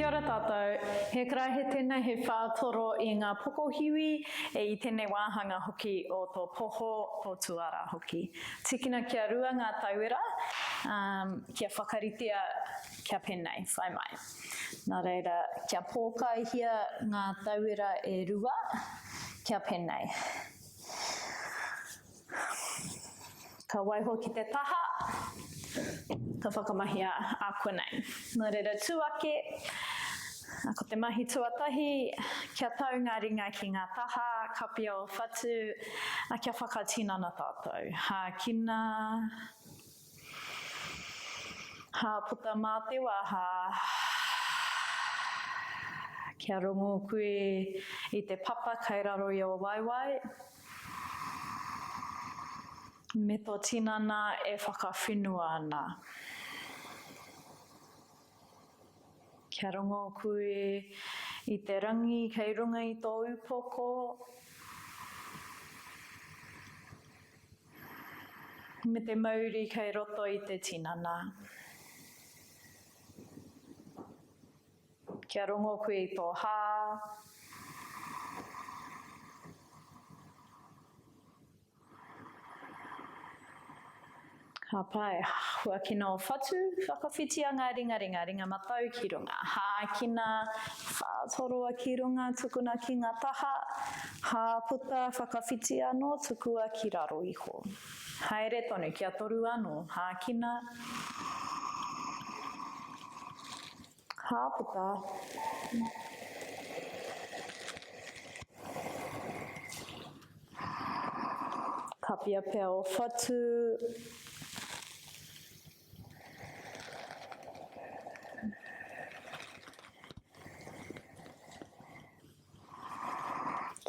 Kia ora tātou, he karahe tēnei he whātoro I ngā pokohiwi I tēnei wāhanga hoki o tō poho o tuara hoki. Tikina kia rua ngā tauira, kia whakaritea kia penei, whai mai. Nā reira, kia pōkaihia ngā tauira e rua, kia penei. Ka waiho ki te taha, ka whakamahia a konei. Nā reira tūake, ko te mahi tuatahi, kia tau ngā ringa ki ngā taha, ka pia o whatu, a kia whakatinana tātou. Ha kina, ha puta mā te waha, kia rongo koe I te papa kai raro I o waiwai, me tō tinana e whakawhenua ana. Kia rongo koe I te rangi kei runga I tō upoko. Me te Mauri kei roto I te tinana. Kia rongo koe I tō hā. Ka pai, hua kina o whatu, whakawhitia ngā ringa matau ki runga. Hā kina, whātoroa ki runga, tukuna ki ngā taha, hā puta, whakawhitia anō, tukua ki raro iho. Haere tonu, kia toru anō, hā kina, hā puta. Ka pia pia o whatu,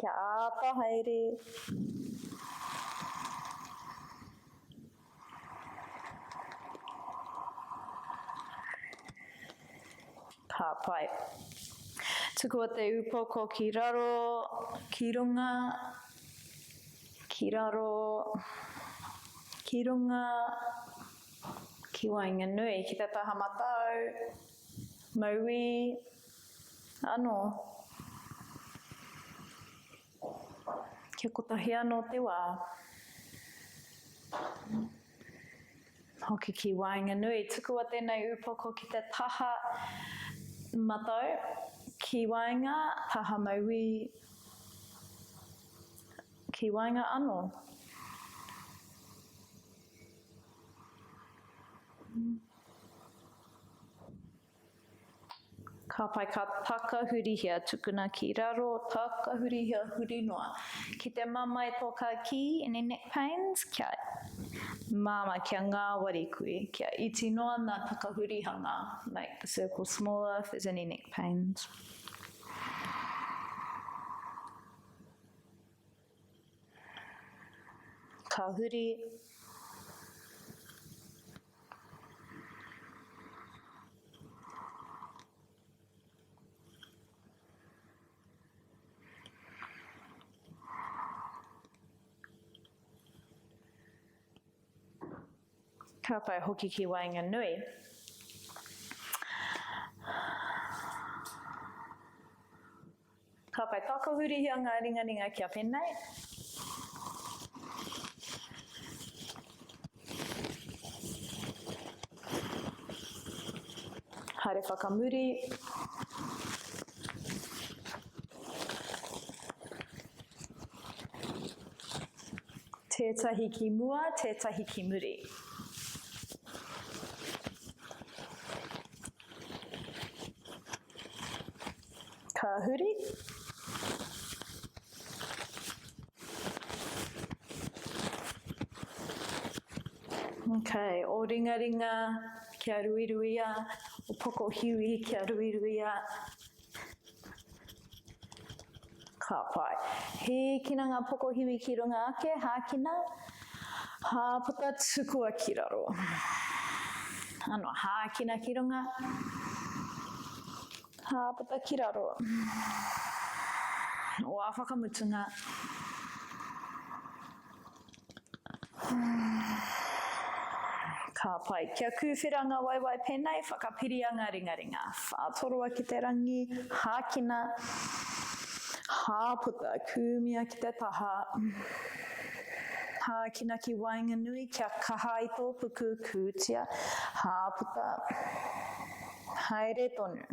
kia āta haere. Ka pai. Tukua te upoko ki raro, ki runga, ki raro, ki runga, ki wainga nui, ki te taha matau, Mauri, anō. Kia kotahi anō te wā. Hoki ki wainga nui, tukua tēnei upoko ki te taha matau, ki wainga, taha Mauri, ki wainga anō. Ka pai ka takahurihia tukuna ki raro, takahurihia huri noa. Ki te mama e tō ka ki, any neck pains, kia mama kia ngāwari koe, kia iti noa nā takahurihanga. Make the circle smaller if there's any neck pains. Ka huri. Ka pai hoki ki wainga nui. Ka pai takahurihia ngā ringa kia penei. Haere whakamuri. Tētahi ki mua, tētahi ki muri. Ka huri. Okay, o ringa kia ruiruia, o pokohiwi kia ruiruia. Ka pai. He kina ngā pokohiwi ki runga ake, hā kina, hā puta tukua ki raro. Ano, hā kina ki runga. Hā puta ki raro. O a whakamutunga. Ka pai, kia kūwhiranga waiwai pēnei, whakapiria ringa. Whātoroa ki te rangi, hākina, hāputa, kūmia ki te taha. Hākina ki wainga nui, kia kaha i tō puku, kūtia, hāputa, haere tonu.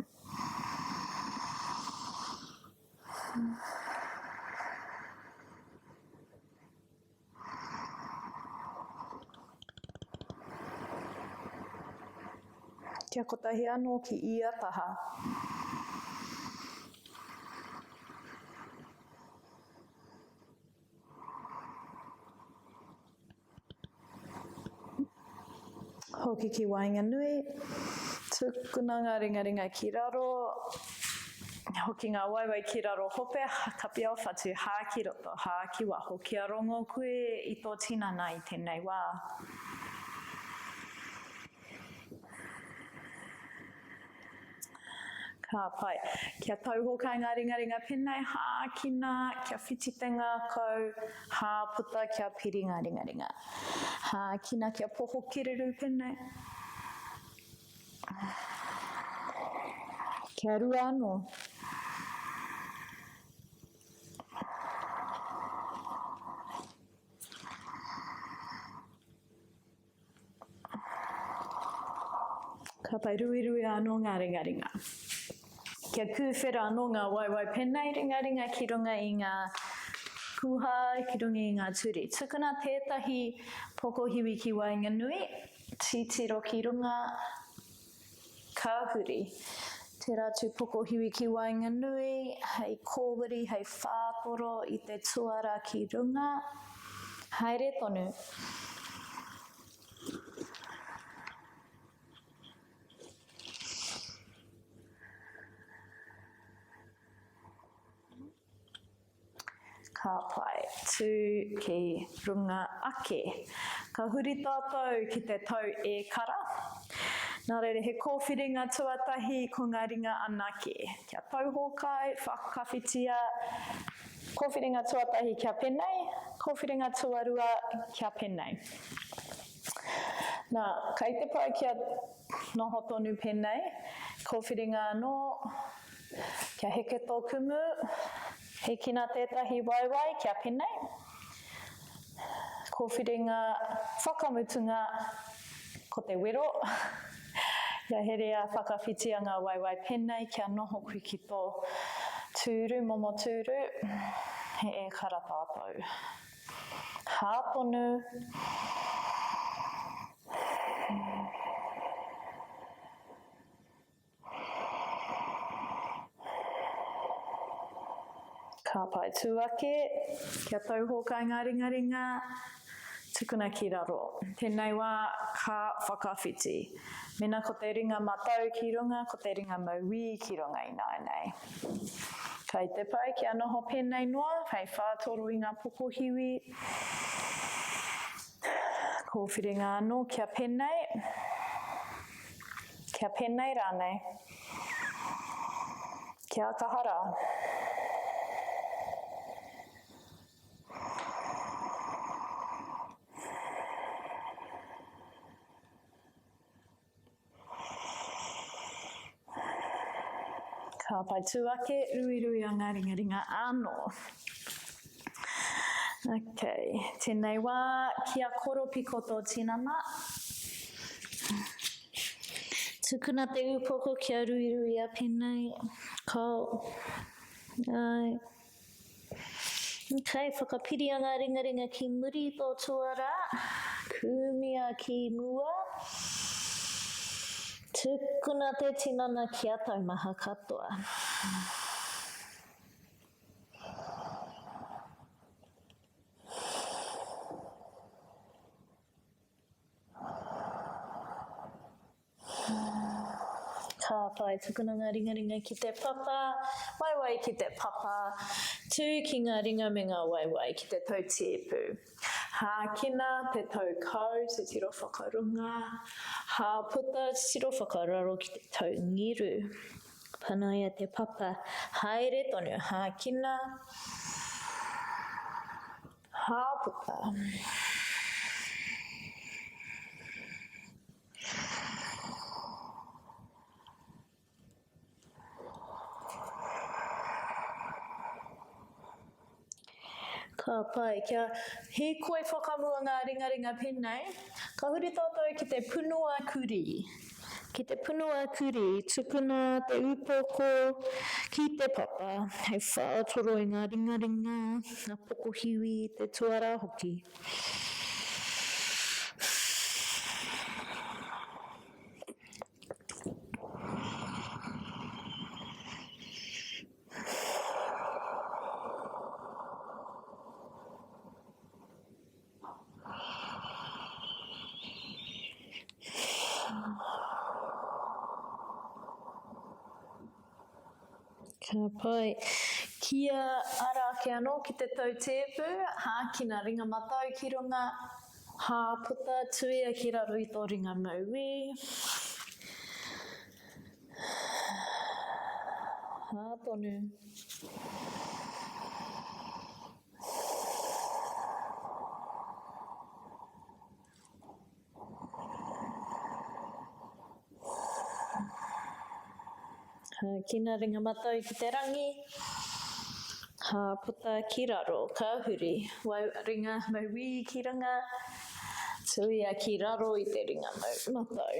Kia kotahi anō ki ia taha. Hoki ki wainga nui, tukuna ngā ringa ki raro, hoki ngā waiwai ki raro hope, kapi au whatu, hā ki roto, hā ki waho, kia rongo koe i tō tinana i tēnei wā. Ka pai, kia tauhokai ngā ringa pēnei, hākina, kia whiti te ngākau, hāputa, kia piri ngā ringa. Hākina, kia poho kireru pēnei. Kia rua anō. Ka pai ruirui anō ngā ringa. Kia kūwhera anō ngā waiwai pēnei ringa ki runga i ngā kuha, ki runga i ngā turi. Tukuna tētahi pokohiwi ki wainga nui, titiro ki runga kāhuri. Te rātu pokohiwi ki wainga nui, hei kōwiri, hei whātoro i te tuara ki runga. Haere tonu. Ka pai, tū ki runga ake. Ka huri tātou ki te tau e kara. Nā reire, he kōwhiringa tuatahi ko ngā ringa anake. Kia tauhokai, whakawhitia, kōwhiringa tuatahi kia pēnei, kōwhiringa tuarua kia pēnei. Nā, kai te pai kia noho tonu pēnei, kōwhiringa anō, kia heke tō kumu, he kina tētahi waiwai kia pēnei. Kōwhiringa whakamutunga ko te wero. Ia herea whakawhitia ngā waiwai pēnei kia noho kui ki tō tūru, momo tūru, he e kara tātou. Hātonu. Ka pai tūake, kia tauhokai ngā ringa, tukuna ki raro. Tēnei wā ka whakawhiti. Mena ko te ringa matau ki runga, ko te ringa maui ki runga i nei. Kai te pai, kia noho pēnei noa, hei whātoro i ngā pokohiwi. Kōwhiringa anō, kia pēnei. Kia pēnei rānei. Kia kahara. Ka pai tūake, ruirui a ngā ringa anō. Okay, tēnei wā, kia koropi ko tō tinana. Tukuna te upoko kia ruirui a pēnei. Ko. Ai. Okay, whakapiri a ngā ringa ki muri tō tuara. Kūmia ki mua. Tukuna te tinana kia taumaha katoa. Ka pai tukuna ngā ringa ki te papa, waiwai ki te papa, tū ki ngā ringa me ngā waiwai ki te tau tiepu. Hākina te tau kau, te tiro whakarunga. Hāputa, te tiro whakararo ki te tau ngiru. Panaia te papa, haere tonu, hākina. Hāputa. Ka pai, kia he koe whakamua ngā ringaringa pēnei, ka huri tātou ki te punua kuri. Ki te punua kuri, tukuna te upoko ki te papa, hei whaatoro i ngā ringaringa, ngā pokohiwi, te tuara hoki. Ka pai, kia ara ke anō ki te tau tepu, hākina ringa matau ki runga, hāputa tuia ki raro i tō ringa Mauri. Hātonu. Kina ringa matau ki te rangi, puta ki raro, ka huri, wai ringa Mauri ki runga, tuia ki raro i te ringa matau.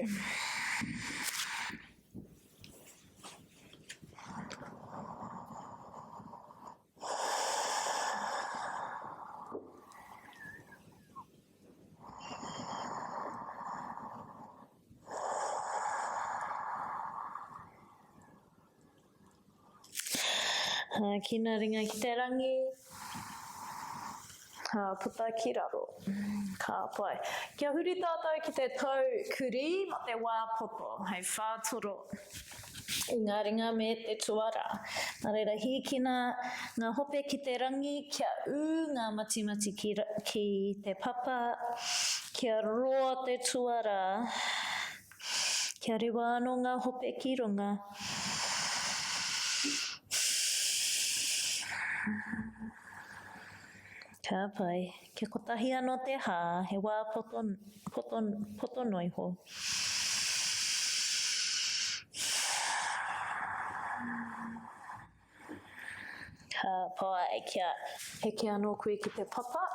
Kina ringa ki te rangi, puta ki raro, ka pai. Kia huri tātou ki te tau kuri ma te wā poto, hei whātoro i ngā ringa me te tuara. Nā reira hikina ngā hope ki te rangi, kia ngā matimati ki te papa, kia roa te tuara, kia rewa anō ngā hope ki runga. Ka pai, kia kotahi anō te hā, he wā poto noiho. Ka pai, kia heke anō koe ki te papa.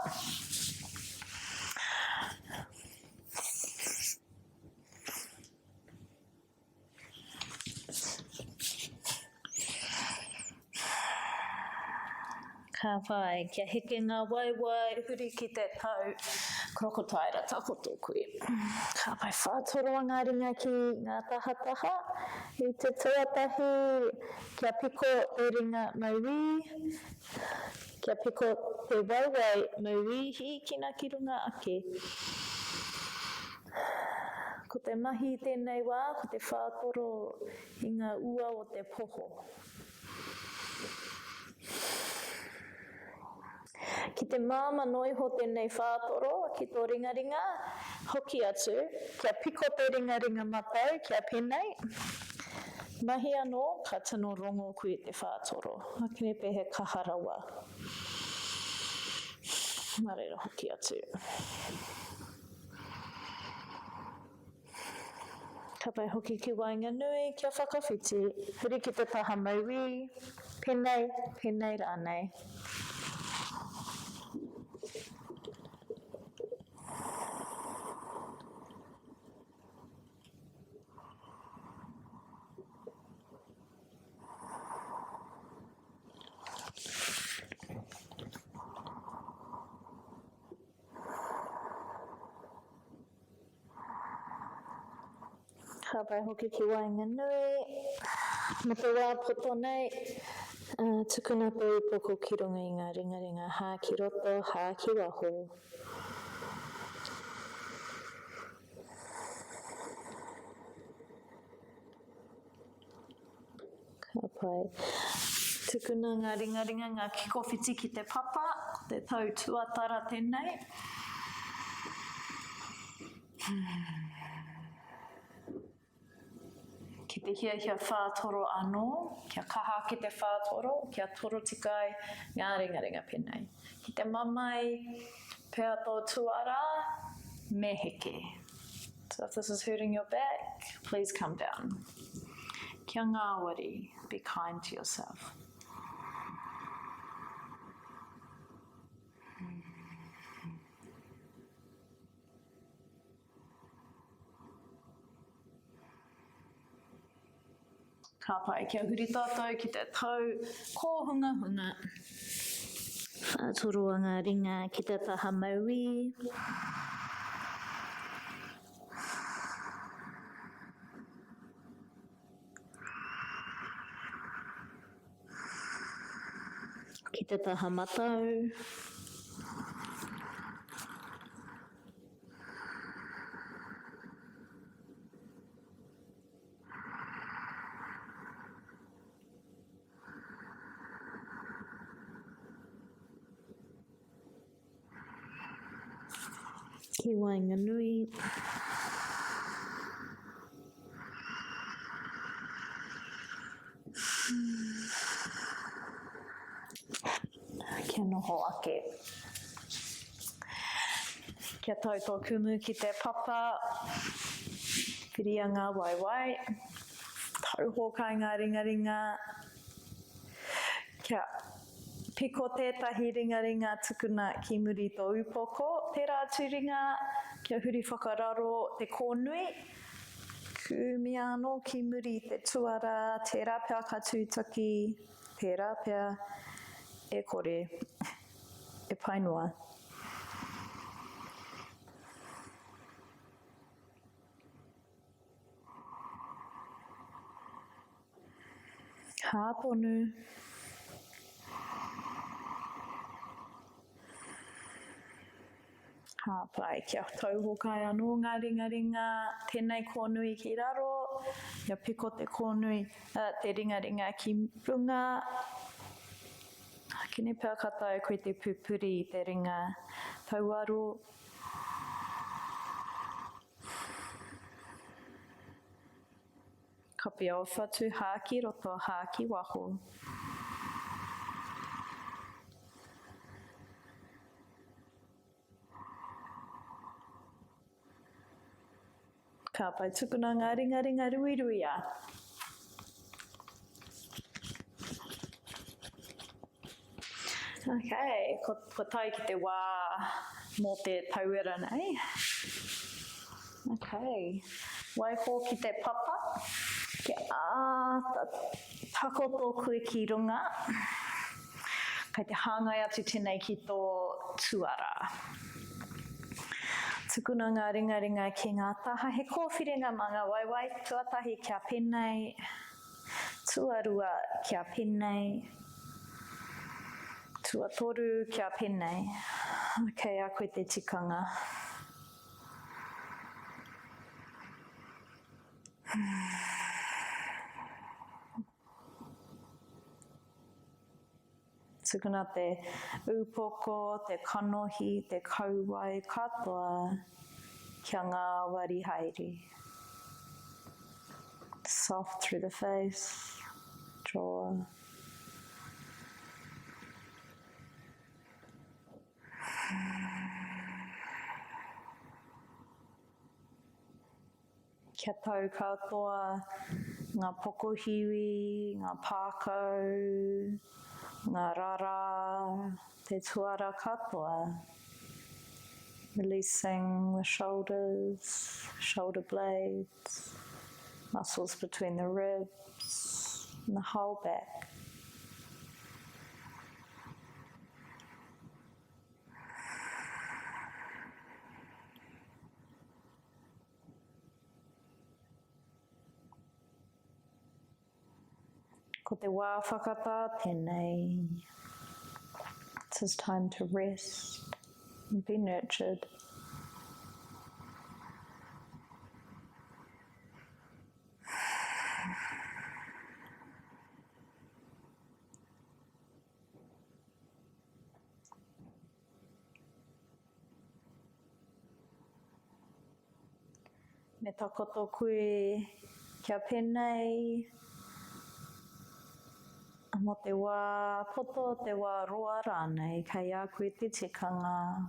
Ka pai, kia heke ngā waiwai huri ki te tau krokotaira takoto koe. Ka pai whātoro a ngā ringa ki ngā tahataha, i te tuatahi, kia piko te ringa Mauri, kia piko te waiwai Mauri, hikina ki runga ake. Ko te mahi tēnei wā, ko te whātoro i ngā ua o te poho. Ki te māma noiho tēnei whātoro, ki tō ringaringa, hoki atu, kia piko te ringaringa matau, kia penei. Mahi anō, ka tino rongo koe te whātoro. Hakene pehe kaharawa. Nā reira hoki atu. Ka pai hoki ki wainga nui, kia whakawhiti. Huri ki te taha Mauri, penei, penei rānei. Ka pai hoki ki wainga nui, me te wā poto nei, tukuna te upoko ki runga i ngā ringaringa, hā ki roto, hā ki waho. Ka pai, tukuna ngā ringaringa, ngā kikowhiti ki te papa, te tau tuatara tēnei. Ki te hia whātoro anō, kia kaha ki te whātoro, kia toro tikai ngā ringaringa pēnei. Ki te mamai, pēa tō tuara, me heke. So if this is hurting your back, please come down. Kia ngāwari, be kind to yourself. Ka pai kia huri tātou ki te tau kōhunga hunga. Whātoroa ngā ringa ki te taha Mauri. Ki te taha matau. Ki wainganui. Kia noho ake. Kia tau tō kumu ki te papa. Whiria ngā waiwai. Tau hokai ngā ringa. Kia piko tētahi ringa tukuna ki muri tō upoko. Tērā atu ringa. Kia huri whakararo te kōnui. Kumi anō ki muri te tuara. Tērā pia ka tūtaki. Tērā pia e kore. E painua. Hāponu. Hāpai kia tauhokai anō ngā ringa, tēnei kōnui ki raro, ia piko te kōnui, te ringa ki runga. Kine pia katai koe te pupuri i te ringa tauaro. Ka pia o whatu hāki roto hāki waho. Ka pai tukuna ngā ringa ruiruia. Okay, ko tai ki te wā mō te tauera nei. Okay, waiho ki te papa. Kia tako tōku ki runga. Kei te hāngai atu tēnei ki tō tuara. Tukuna ngā ringa ki ngā taha. He kōwhiringa manga waiwai. Tuatahi kia penei. Tuarua kia penei. Tuatoru kia penei. Okay, a koe te tikanga. Tukuna te upoko, te kanohi, te kauwai katoa kia ngā wari haere. Soft through the face, jaw. Kia tau katoa ngā pokohiwi, ngā pākau, ngā rara, te tuara katoa. Releasing the shoulders, shoulder blades, muscles between the ribs, and the whole back. Ko te wā whakata tēnei. It is time to rest and be nurtured. Me takoto koe kia penei. Mo te wā poto, te wā roa rānei, kei a koe te tikanga.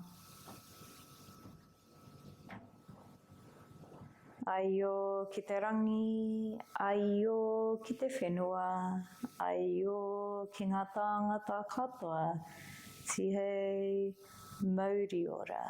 Aio ki te rangi, aio ki te whenua, aio ki ngā tāngata katoa, tihei Mauri ora.